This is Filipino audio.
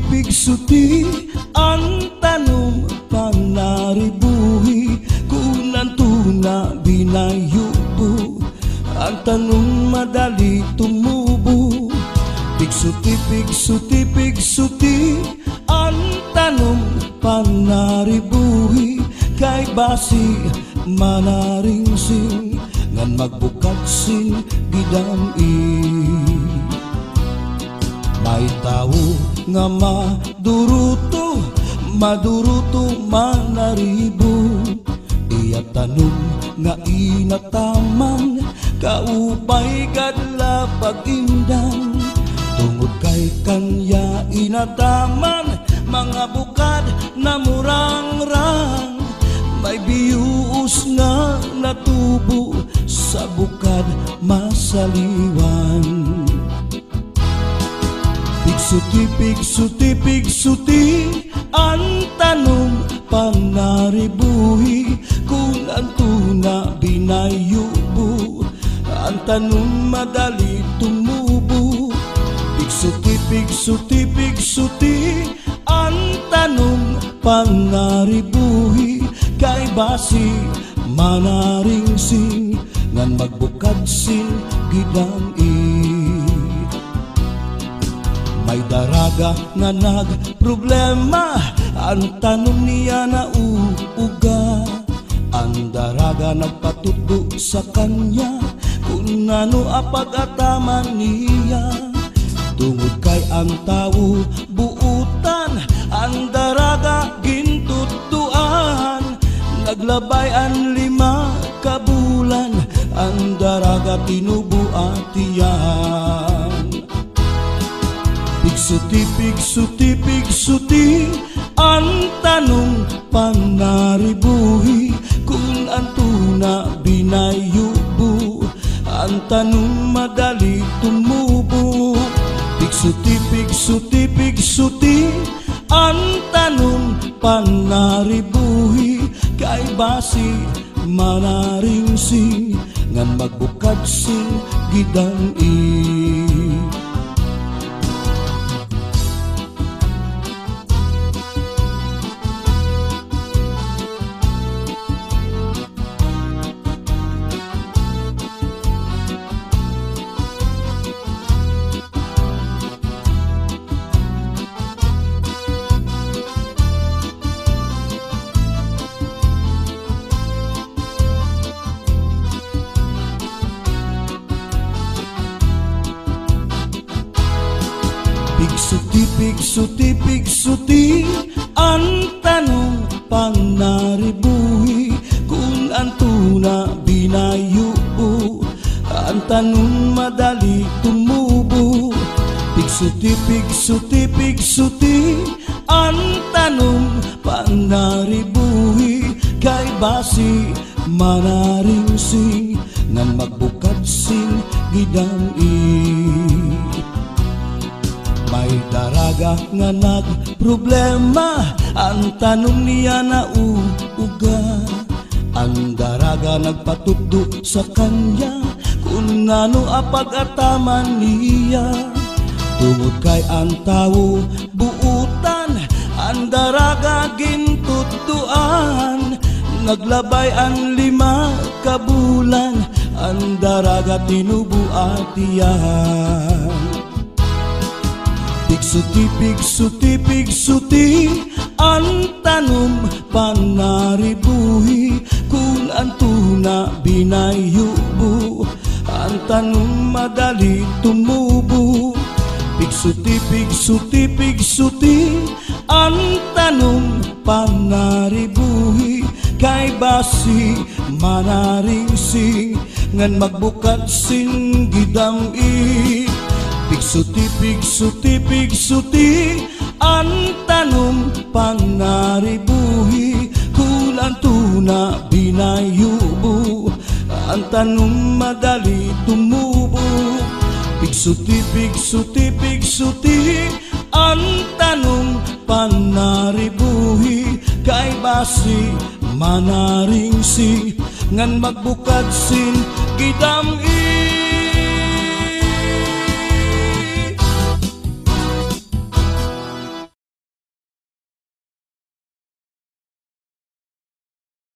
Pigsuti ang tanong panaribuhi kunan tuna binayubo ang tanong madali tumubo. Pigsuti ang tanong panaribuhi kay basi manaringsing ngan magbukad sing gidam-i. May tao nga maduruto manaribo iya tanong nga inataman kaupay kadla pag-indang tungod kay kanya inataman mga bukad na murang-rang may bius nga natubo sa bukad masaliwan. Pigsuti ang tanong panaribuhi kung ang tuna binayubo ang tanong madali tumubo. Pigsuti ang tanong panaribuhi kay basi manaringsing ngan magbukad sing gidam-i. May daraga nga nagproblema ang tanong niya na uuga. Ang daraga nagpatudo sa kanya kung ano apag-ataman niya. Tungod kay ang tao buutan ang daraga gintutuan. Naglabay ang 5 kabulan ang daraga tinubuatian. Pigsuti ang tanong panaribuhi kung ang tuna binayubo ang tanong madali tumubo. Pigsuti ang tanong panaribuhi kay basi manaringsing ngan magbukad sing gidam-i. Pigsuti ang tanong panaribuhi kung ang tuna binayubo ang tanong madali tumubo. Pigsuti ang tanong panaribuhi kay basi manaringsing ngan magbukad sing gidam-i. May daraga nga nagproblema ang tanong niya na uuga. Ang daraga nagpatugdo sa kanya kung ano apag-ataman niya. Tungod kay ang tao buutan ang daraga gintutuan. Naglabay ang 5 kabulan ang daraga tinubuatian. Pigsuti ang tanong panaribuhi kung ang tuna binayubo ang tanong madali tumubo. Pigsuti ang tanong panaribuhi kay basi manaringsing ngan magbukad sing gidam-i. Pigsuti ang tanong panaribuhi kung ang tuna binayubo ang tanong madali tumubo. Pigsuti ang tanong panaribuhi kay basi manaringsing ngan magbukad sing gidam-i.